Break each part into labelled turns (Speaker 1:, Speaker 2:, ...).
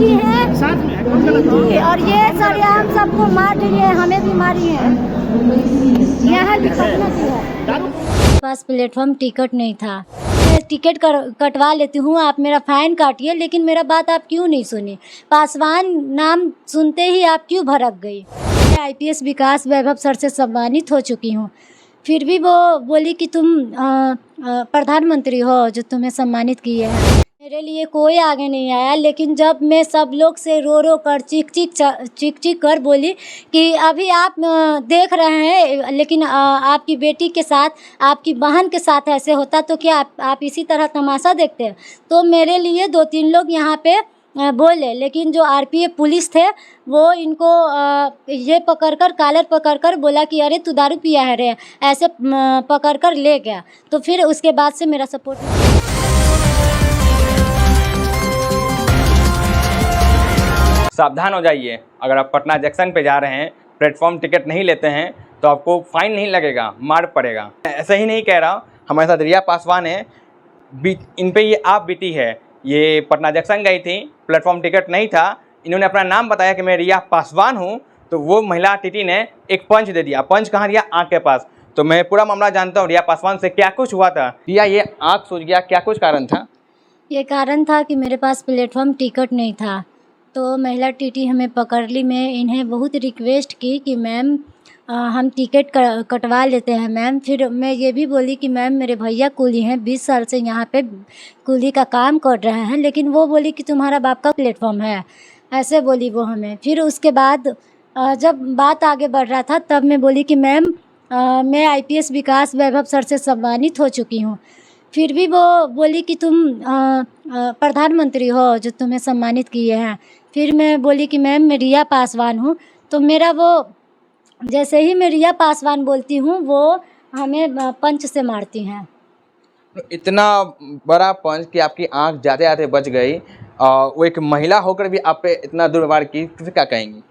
Speaker 1: भी है साथ में है, और ये सरेआम सबको मार रही है, हमें भी मारी है। यहाँ भी घटना की है। पास प्लेटफॉर्म टिकट नहीं था, मैं टिकट कटवा लेती हूँ, आप मेरा फाइन काटिए, लेकिन मेरा बात आप क्यों नहीं सुनी? पासवान नाम सुनते ही आप क्यों भड़क गई? मैं आईपीएस विकास वैभव सर से सम्मानित हो चुकी हूँ, फिर भी वो बोली कि तुम प्रधानमंत्री हो जो तुम्हें सम्मानित किए हैं। मेरे लिए कोई आगे नहीं आया, लेकिन जब मैं सब लोग से रो कर चीख कर बोली कि अभी आप देख रहे हैं, लेकिन आपकी बेटी के साथ, आपकी बहन के साथ ऐसे होता तो क्या आप इसी तरह तमाशा देखते हैं? तो मेरे लिए 2-3 लोग यहाँ पे बोले, लेकिन जो आरपीएफ पुलिस थे वो इनको ये पकड़कर, कॉलर पकड़कर बोला कि अरे तू दारू पिया है रे, ऐसे पकड़कर ले गया। तो फिर उसके बाद से मेरा सपोर्ट।
Speaker 2: सावधान हो जाइए, अगर आप पटना जंक्शन पे जा रहे हैं, प्लेटफॉर्म टिकट नहीं लेते हैं तो आपको फाइन नहीं लगेगा, मार पड़ेगा। ऐसा ही नहीं कह रहा, हमारे साथ रिया पासवान है, इन पे ये आप बीती है। ये पटना जंक्शन गई थी, प्लेटफॉर्म टिकट नहीं था, इन्होंने अपना नाम बताया कि मैं रिया पासवान हूँ, तो वो महिला टीटी ने एक पंच दे दिया। पंच कहाँ दिया? आँख के पास। तो मैं पूरा मामला जानता हूँ रिया पासवान से, क्या कुछ हुआ था। रिया, ये आँख सूज गया, क्या कुछ कारण था?
Speaker 1: ये कारण था कि मेरे पास प्लेटफॉर्म टिकट नहीं था, तो महिला टीटी हमें पकड़ ली। मैं इन्हें बहुत रिक्वेस्ट की कि मैम हम टिकट कटवा लेते हैं मैम। फिर मैं ये भी बोली कि मैम मेरे भैया कूली हैं, 20 साल से यहाँ पे कूली का काम कर रहे हैं, लेकिन वो बोली कि तुम्हारा बाप का प्लेटफॉर्म है, ऐसे बोली वो हमें। फिर उसके बाद जब बात आगे बढ़ रहा था, तब मैं बोली कि मैम मैं आईपीएस विकास वैभव सर से सम्मानित हो चुकी हूँ, फिर भी वो बोली कि तुम प्रधानमंत्री हो जो तुम्हें सम्मानित किए हैं। फिर मैं बोली कि मैम मैं रिया पासवान हूँ, तो मेरा वो जैसे ही मैं रिया पासवान बोलती हूँ वो हमें पंच से मारती हैं।
Speaker 2: इतना बड़ा पंच कि आपकी आंख जाते जाते बच गई, वो एक महिला होकर भी आप पे इतना दुर्व्यवहार की, क्या कहेंगी?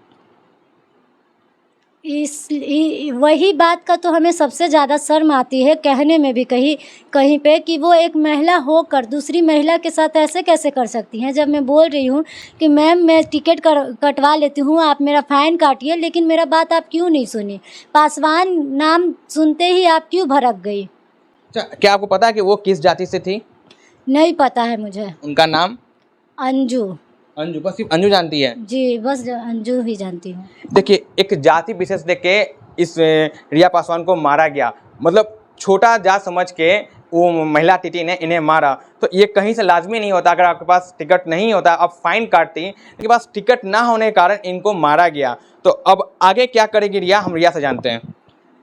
Speaker 1: वही बात का तो हमें सबसे ज़्यादा शर्म आती है कहने में भी कहीं पे कि वो एक महिला होकर दूसरी महिला के साथ ऐसे कैसे कर सकती हैं। जब मैं बोल रही हूँ कि मैम मैं टिकट कटवा लेती हूँ, आप मेरा फाइन काटिए, लेकिन मेरा बात आप क्यों नहीं सुनी? पासवान नाम सुनते ही आप क्यों भड़क गई?
Speaker 2: अच्छा, क्या आपको पता है कि वो किस जाति से थी?
Speaker 1: नहीं पता है मुझे।
Speaker 2: उनका नाम?
Speaker 1: अंजू।
Speaker 2: अंजू, बस सिर्फ अंजू जानती है?
Speaker 1: जी, बस अंजू ही जानती हूँ।
Speaker 2: देखिए, एक जाति विशेष देख के इस रिया पासवान को मारा गया, मतलब छोटा जात समझ के वो महिला टीटी ने इन्हें मारा। तो ये कहीं से लाजमी नहीं होता, अगर आपके पास टिकट नहीं होता आप फाइन काटती, इनके पास टिकट ना होने के कारण इनको मारा गया। तो अब आगे क्या करेगी रिया, हम रिया से जानते हैं।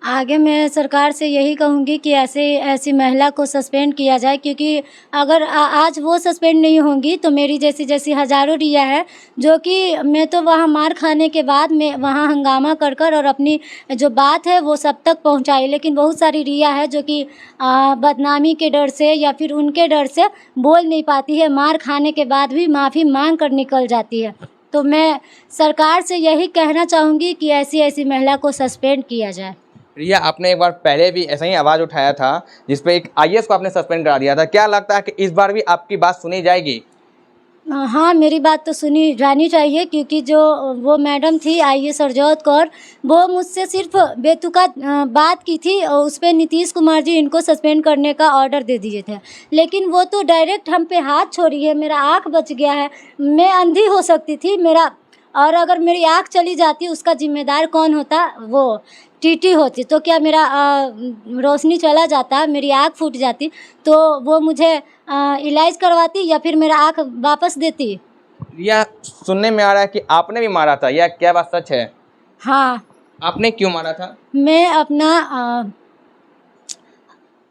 Speaker 1: आगे मैं सरकार से यही कहूँगी कि ऐसी महिला को सस्पेंड किया जाए, क्योंकि अगर आज वो सस्पेंड नहीं होंगी तो मेरी जैसी हज़ारों रिया है, जो कि मैं तो वहाँ मार खाने के बाद मैं वहाँ हंगामा कर और अपनी जो बात है वो सब तक पहुँचाई, लेकिन बहुत सारी रिया है जो कि बदनामी के डर से या फिर उनके डर से बोल नहीं पाती है, मार खाने के बाद भी माफ़ी मांग कर निकल जाती है। तो मैं सरकार से यही कहना चाहूँगी कि ऐसी महिला को सस्पेंड किया जाए।
Speaker 2: रिया, आपने एक बार पहले भी ऐसा ही आवाज़ उठाया था जिसपे एक आईएएस को आपने सस्पेंड करा दिया था, क्या लगता है कि इस बार भी आपकी बात सुनी जाएगी?
Speaker 1: हाँ, मेरी बात तो सुनी जानी चाहिए, क्योंकि जो वो मैडम थी आईएएस हरजोत कौर, वो मुझसे सिर्फ बेतुका बात की थी और उस पर नीतीश कुमार जी इनको सस्पेंड करने का ऑर्डर दे दिए थे, लेकिन वो तो डायरेक्ट हम पे हाथ छोड़ी है। मेरा आँख बच गया है, मैं अंधी हो सकती थी, और अगर मेरी आँख चली जाती उसका जिम्मेदार कौन होता? वो टीटी होती। तो क्या मेरा रोशनी चला जाता, मेरी आँख फूट जाती, तो वो मुझे इलाज करवाती या फिर मेरा आँख वापस देती?
Speaker 2: रिया, सुनने में आ रहा है कि आपने भी मारा था, यह क्या बात सच है?
Speaker 1: हाँ।
Speaker 2: आपने क्यों मारा था?
Speaker 1: मैं अपना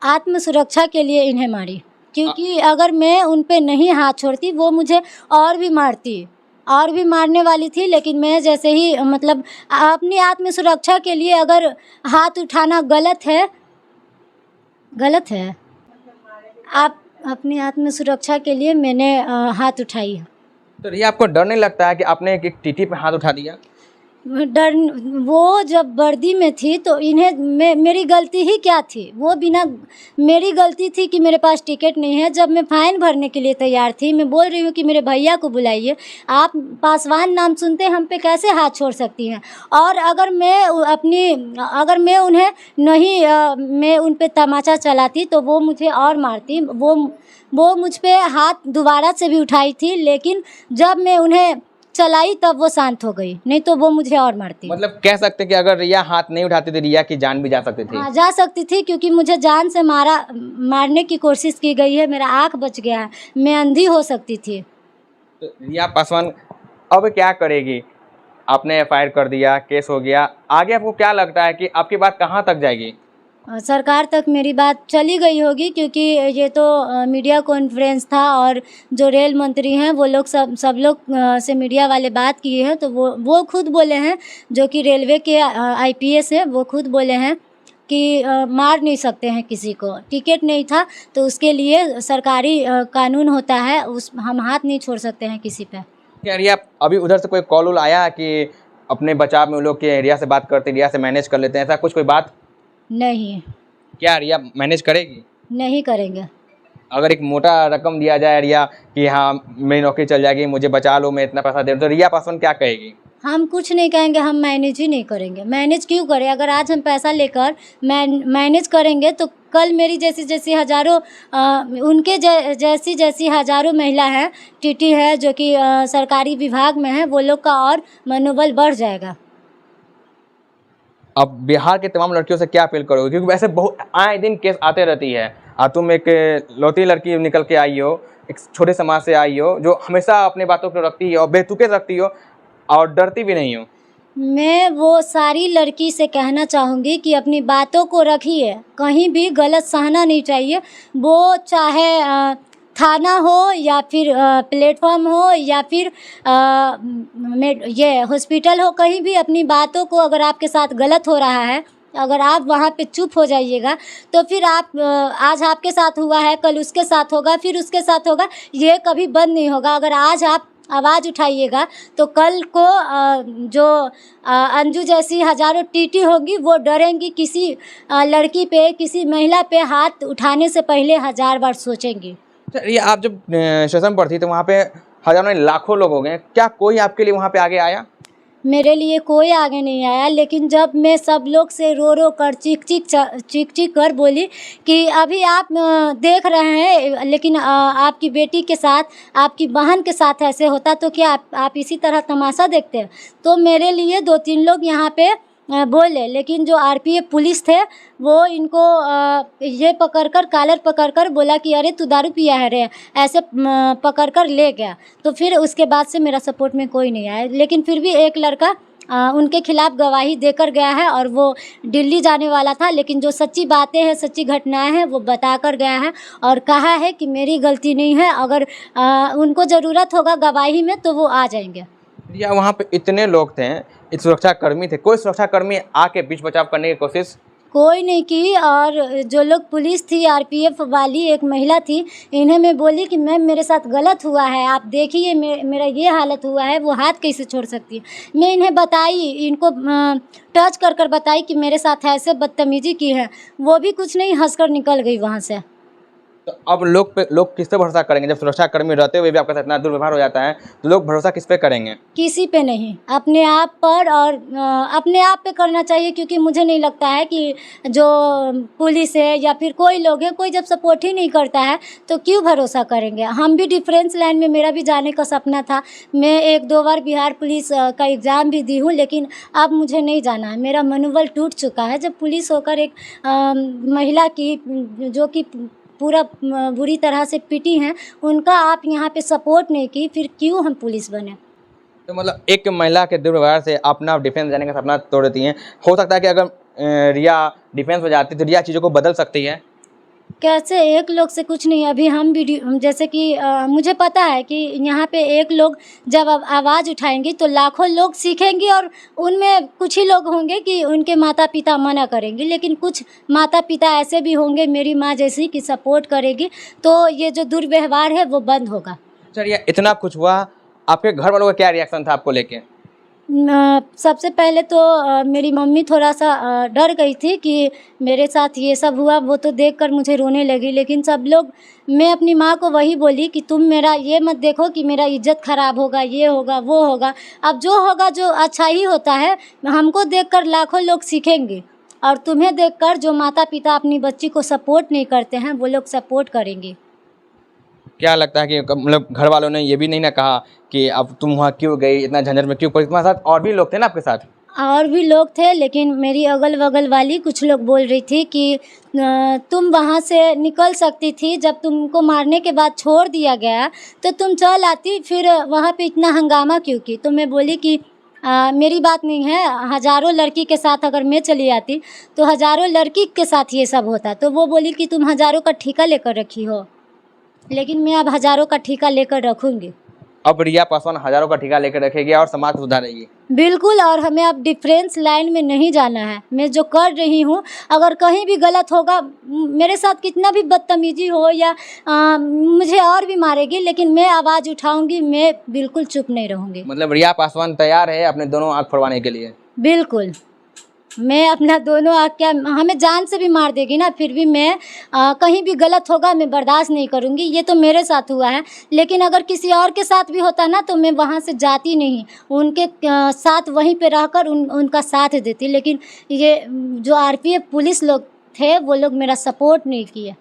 Speaker 1: आत्म सुरक्षा के लिए इन्हें मारी, क्योंकि अगर मैं उन पे नहीं हाथ छोड़ती वो मुझे और भी मारती, और भी मारने वाली थी। लेकिन मैं जैसे ही मतलब अपनी आत्म सुरक्षा के लिए अगर हाथ उठाना गलत है, आप अपनी आत्म सुरक्षा के लिए मैंने हाथ उठाई है।
Speaker 2: तो रिया, आपको डर नहीं लगता है कि आपने एक टीटी पे हाथ उठा दिया?
Speaker 1: डर, वो जब वर्दी में थी तो इन्हें मेरी गलती ही क्या थी? वो बिना, मेरी गलती थी कि मेरे पास टिकट नहीं है। जब मैं फ़ाइन भरने के लिए तैयार थी, मैं बोल रही हूँ कि मेरे भैया को बुलाइए, आप पासवान नाम सुनते हम पे कैसे हाथ छोड़ सकती हैं? और अगर मैं उन्हें नहीं मैं उन पे तमाचा चलाती तो वो मुझे और मारती। वो मुझ पे हाथ दोबारा से भी उठाई थी, लेकिन जब मैं उन्हें चलाई तब वो शांत हो गई, नहीं तो वो मुझे और मारती।
Speaker 2: मतलब कह सकते हैं कि अगर रिया हाथ नहीं उठाती तो रिया की जान भी जा सकती थी।
Speaker 1: हाँ, जा सकती थी, क्योंकि मुझे जान से मारने की कोशिश की गई है। मेरा आँख बच गया है, मैं अंधी हो सकती थी।
Speaker 2: तो रिया पासवान अब क्या करेगी? आपने एफआईआर कर दिया, केस हो गया, आगे आपको क्या लगता है कि आपकी बात कहाँ तक जाएगी?
Speaker 1: सरकार तक मेरी बात चली गई होगी, क्योंकि ये तो मीडिया कॉन्फ्रेंस था और जो रेल मंत्री हैं वो लोग सब लोग से मीडिया वाले बात किए हैं, तो वो खुद बोले हैं, जो कि रेलवे के आईपीएस हैं, वो खुद बोले हैं कि मार नहीं सकते हैं किसी को। टिकट नहीं था तो उसके लिए सरकारी कानून होता है, हम हाथ नहीं छोड़ सकते हैं किसी पे।
Speaker 2: क्या रिया अभी उधर से कोई कॉल वॉल आया कि अपने बचाव में वो लोग के रिया से बात करते, रिया से मैनेज कर लेते हैं, ऐसा कुछ कोई बात?
Speaker 1: नहीं,
Speaker 2: क्या रिया मैनेज करेगी?
Speaker 1: नहीं करेंगे।
Speaker 2: अगर एक मोटा रकम दिया जाए रिया कि हाँ मेरी नौकरी चल जाएगी, मुझे बचा लो, मैं इतना पैसा दे दूँ, तो रिया पासवान क्या कहेगी?
Speaker 1: हम कुछ नहीं कहेंगे, हम मैनेज ही नहीं करेंगे। मैनेज क्यों करें? अगर आज हम पैसा लेकर मैनेज करेंगे तो कल मेरी जैसी हज़ारों उनके जैसी हज़ारों महिला हैं, टीटी है, जो कि सरकारी विभाग में है, वो लोग का और मनोबल बढ़ जाएगा।
Speaker 2: अब बिहार के तमाम लड़कियों से क्या अपील करोगे? क्योंकि वैसे बहुत आए दिन केस आते रहती है, और तुम एक लौती लड़की निकल के आई हो, एक छोटे समाज से आई हो, जो हमेशा अपने बातों को रखती है और बेतुके रखती हो और डरती भी नहीं हो।
Speaker 1: मैं वो सारी लड़की से कहना चाहूँगी कि अपनी बातों को रखिए, कहीं भी गलत सहना नहीं चाहिए। वो चाहे थाना हो या फिर प्लेटफॉर्म हो या फिर ये हॉस्पिटल हो, कहीं भी अपनी बातों को, अगर आपके साथ गलत हो रहा है, अगर आप वहाँ पे चुप हो जाइएगा तो फिर आप आज आपके साथ हुआ है, कल उसके साथ होगा, फिर उसके साथ होगा, ये कभी बंद नहीं होगा। अगर आज आप आवाज़ उठाइएगा तो कल को जो अंजू जैसी हज़ारों टीटी होंगी, वो डरेंगी, किसी लड़की पे, किसी महिला पे हाथ उठाने से पहले 1000 बार सोचेंगी।
Speaker 2: ये आप जब स्टेशन पर थी तो वहाँ पे हजारों नहीं लाखों लोग हो गए, क्या कोई आपके लिए वहाँ पे आगे आया?
Speaker 1: मेरे लिए कोई आगे नहीं आया, लेकिन जब मैं सब लोग से रो कर चीख कर बोली कि अभी आप देख रहे हैं, लेकिन आपकी बेटी के साथ, आपकी बहन के साथ ऐसे होता तो क्या आप इसी तरह तमाशा देखते हैं? तो मेरे लिए 2-3 लोग यहाँ पे बोले, लेकिन जो आरपीएफ पुलिस थे वो इनको ये कॉलर पकड़कर बोला कि अरे तू दारू पिया है रे, ऐसे पकड़कर ले गया। तो फिर उसके बाद से मेरा सपोर्ट में कोई नहीं आया, लेकिन फिर भी एक लड़का उनके खिलाफ गवाही देकर गया है और वो दिल्ली जाने वाला था, लेकिन जो सच्ची बातें हैं, सच्ची घटनाएं हैं, वो बता कर गया है और कहा है कि मेरी गलती नहीं है। अगर उनको ज़रूरत होगा गवाही में तो वो आ जाएंगे।
Speaker 2: या वहाँ पे इतने लोग थे, सुरक्षा कर्मी थे, कोई सुरक्षा कर्मी आके बीच बचाव करने की कोशिश
Speaker 1: कोई नहीं की। और जो लोग पुलिस थी, आरपीएफ वाली एक महिला थी, इन्हें मैं बोली कि मैम मेरे साथ गलत हुआ है, आप देखिए मेरा ये हालत हुआ है, वो हाथ कैसे छोड़ सकती है? मैं इन्हें बताई, इनको टच कर बताई कि मेरे साथ ऐसे बदतमीजी की है, वो भी कुछ नहीं, हंसकर निकल गई वहाँ से।
Speaker 2: तो अब लोग किस पे भरोसा करेंगे? जब सुरक्षा कर्मी रहते हुए भी आपका साथ इतना दुर्व्यवहार हो जाता है तो लोग भरोसा किस पे करेंगे?
Speaker 1: किसी पे नहीं, अपने आप पर, और अपने आप पे करना चाहिए, क्योंकि मुझे नहीं लगता है कि जो पुलिस है या फिर कोई लोग हैं, कोई जब सपोर्ट ही नहीं करता है तो क्यों भरोसा करेंगे? हम भी डिफेंस लाइन में, मेरा भी जाने का सपना था, मैं 1-2 बार बिहार पुलिस का एग्ज़ाम भी दी हूँ, लेकिन अब मुझे नहीं जाना है, मेरा मनोबल टूट चुका है। जब पुलिस होकर एक महिला की, जो कि पूरा बुरी तरह से पिटी हैं, उनका आप यहाँ पे सपोर्ट नहीं की, फिर क्यों हम पुलिस बने?
Speaker 2: तो मतलब एक महिला के दुर्व्यवहार से अपना डिफेंस जाने का सपना तोड़ देती हैं। हो सकता है कि अगर रिया डिफेंस में जाती तो रिया चीज़ों को बदल सकती है।
Speaker 1: कैसे? एक लोग से कुछ नहीं। अभी हम भी जैसे कि मुझे पता है कि यहाँ पे एक लोग जब आवाज़ उठाएंगी तो लाखों लोग सीखेंगे, और उनमें कुछ ही लोग होंगे कि उनके माता पिता मना करेंगे, लेकिन कुछ माता पिता ऐसे भी होंगे, मेरी माँ जैसी, कि सपोर्ट करेगी, तो ये जो दुर्व्यवहार है वो बंद होगा।
Speaker 2: चलिए, इतना कुछ हुआ, आपके घर वालों का क्या रिएक्शन था आपको लेके?
Speaker 1: सबसे पहले तो मेरी मम्मी थोड़ा सा डर गई थी कि मेरे साथ ये सब हुआ, वो तो देखकर मुझे रोने लगी। लेकिन सब लोग, मैं अपनी माँ को वही बोली कि तुम मेरा ये मत देखो कि मेरा इज्जत ख़राब होगा, ये होगा, वो होगा। अब जो होगा जो अच्छा ही होता है। हमको देखकर लाखों लोग सीखेंगे और तुम्हें देखकर जो माता पिता अपनी बच्ची को सपोर्ट नहीं करते हैं वो लोग सपोर्ट करेंगे।
Speaker 2: क्या लगता है कि मतलब घर वालों ने ये भी नहीं ना कहा कि अब तुम वहाँ क्यों गई, इतना झंझट में क्यों पड़ी? तुम्हारे साथ और भी लोग थे ना आपके साथ?
Speaker 1: और भी लोग थे, लेकिन मेरी अगल बगल वाली कुछ लोग बोल रही थी कि तुम वहाँ से निकल सकती थी, जब तुमको मारने के बाद छोड़ दिया गया तो तुम चल आती, फिर वहाँ पे इतना हंगामा क्यों की? तो मैं बोली कि मेरी बात नहीं है, हज़ारों लड़की के साथ अगर मैं चली आती तो हज़ारों लड़की के साथ ये सब होता। तो वो बोली कि तुम हज़ारों का ठेका लेकर रखी हो, लेकिन मैं अब हज़ारों का ठेका लेकर रखूँगी।
Speaker 2: अब रिया पासवान हज़ारों का ठेका लेकर रखेगी और समाज को सुधारेगी।
Speaker 1: बिल्कुल, और हमें अब डिफरेंस लाइन में नहीं जाना है। मैं जो कर रही हूँ, अगर कहीं भी गलत होगा, मेरे साथ कितना भी बदतमीजी हो या मुझे और भी मारेगी, लेकिन मैं आवाज़ उठाऊंगी, मैं बिल्कुल चुप नहीं रहूँगी।
Speaker 2: मतलब रिया पासवान तैयार है अपने दोनों आँख फोड़वाने के लिए?
Speaker 1: बिल्कुल, मैं अपना दोनों आँख, क्या हमें जान से भी मार देगी ना, फिर भी मैं कहीं भी गलत होगा मैं बर्दाश्त नहीं करूँगी। ये तो मेरे साथ हुआ है, लेकिन अगर किसी और के साथ भी होता ना तो मैं वहाँ से जाती नहीं, उनके साथ वहीं पे रहकर उनका साथ देती। लेकिन ये जो आरपीएफ पुलिस लोग थे वो लोग मेरा सपोर्ट नहीं किए।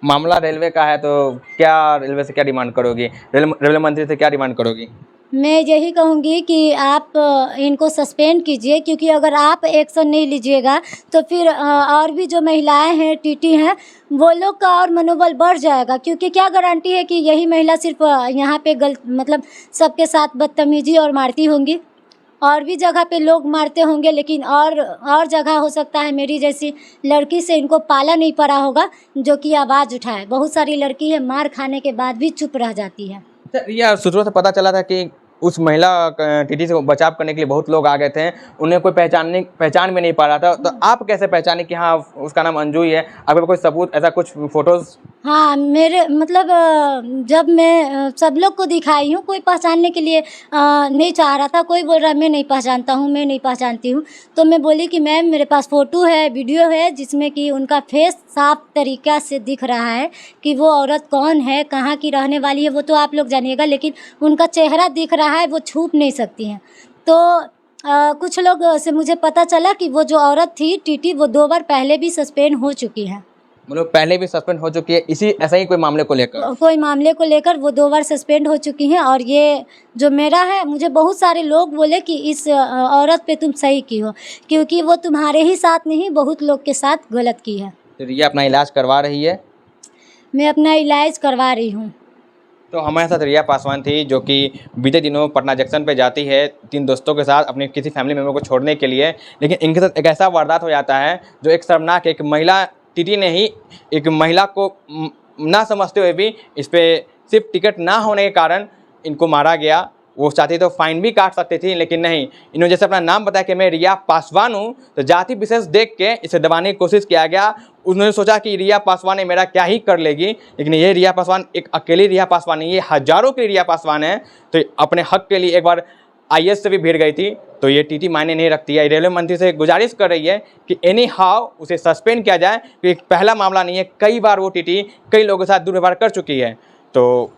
Speaker 2: मामला रेलवे का है तो क्या रेलवे से क्या डिमांड करोगी? रेलवे मंत्री से क्या डिमांड करोगी?
Speaker 1: मैं यही कहूँगी कि आप इनको सस्पेंड कीजिए, क्योंकि अगर आप एक्शन नहीं लीजिएगा तो फिर और भी जो महिलाएं हैं, टीटी हैं, वो लोग का और मनोबल बढ़ जाएगा। क्योंकि क्या गारंटी है कि यही महिला सिर्फ यहाँ पे मतलब सबके साथ बदतमीजी और मारती होंगी? और भी जगह पे लोग मारते होंगे, लेकिन और जगह हो सकता है मेरी जैसी लड़की से इनको पाला नहीं पड़ा होगा जो कि आवाज़ उठाए। बहुत सारी लड़की है मार खाने के बाद भी चुप रह जाती है।
Speaker 2: या सूत्रों से पता चला था कि उस महिला टीटी से बचाव करने के लिए बहुत लोग आ गए थे, उन्हें कोई पहचान में नहीं पा रहा था। तो आप कैसे पहचाने कि हाँ उसका नाम अंजू ही है? आपके पास कोई सबूत, ऐसा कुछ फोटोज़?
Speaker 1: हाँ, मेरे मतलब जब मैं सब लोग को दिखाई हूँ, कोई पहचानने के लिए नहीं चाह रहा था। कोई बोल रहा है मैं नहीं पहचानता हूँ, मैं नहीं पहचानती हूँ। तो मैं बोली कि मैम मेरे पास फ़ोटो है, वीडियो है, जिसमें कि उनका फेस साफ तरीक़ा से दिख रहा है कि वो औरत कौन है, कहाँ की रहने वाली है, वो तो आप लोग जानिएगा, लेकिन उनका चेहरा दिख रहा है, वो छुप नहीं सकती हैं। तो कुछ लोग से मुझे पता चला कि वो जो औरत थी टीटी, वो 2 बार पहले भी सस्पेंड हो चुकी है।
Speaker 2: मतलब पहले भी सस्पेंड हो चुकी है इसी ऐसा ही कोई मामले को लेकर?
Speaker 1: कोई मामले को लेकर वो 2 बार सस्पेंड हो चुकी हैं। और ये जो मेरा है, मुझे बहुत सारे लोग बोले कि इस औरत पे तुम सही की हो, क्योंकि वो तुम्हारे ही साथ नहीं बहुत लोग के साथ गलत की है।
Speaker 2: तो ये अपना इलाज करवा रही है?
Speaker 1: मैं अपना इलाज करवा रही हूँ।
Speaker 2: तो हमारे साथ रिया पासवान थी, जो कि बीते दिनों पटना जंक्शन पे जाती है 3 दोस्तों के साथ अपने किसी फैमिली मेम्बर को छोड़ने के लिए। लेकिन इनके साथ एक ऐसा वारदात हो जाता है जो एक शर्मनाक, एक महिला टीटी ने ही एक महिला को ना समझते हुए भी इस पर सिर्फ टिकट ना होने के कारण इनको मारा गया। वो चाहती तो फाइन भी काट सकती थी, लेकिन नहीं, इन्होंने जैसे अपना नाम बताया कि मैं रिया पासवान हूँ, तो जाति विशेष देख के इसे दबाने की कोशिश किया गया। उन्होंने सोचा कि रिया पासवान है, मेरा क्या ही कर लेगी, लेकिन ये रिया पासवान एक अकेली रिया पासवान नहीं, ये हज़ारों की रिया पासवान है। तो अपने हक के लिए एक बार IAS से भी भिड़ गई थी। तो ये टीटी मायने नहीं रखती है। रेलवे मंत्री से गुजारिश कर रही है कि एनी हाउ उसे सस्पेंड किया जाए, क्योंकि पहला मामला नहीं है, कई बार वो टीटी कई लोगों के साथ दुर्व्यवहार कर चुकी है। तो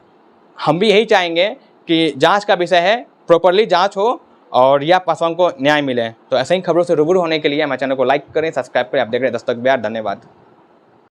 Speaker 2: हम भी यही चाहेंगे कि जांच का विषय है, प्रॉपरली जांच हो और रिया पासवान को न्याय मिले। तो ऐसे ही खबरों से रूबरू होने के लिए हमारे चैनल को लाइक करें, सब्सक्राइब करें। आप देख रहे हैं दस्तक बिहार। धन्यवाद।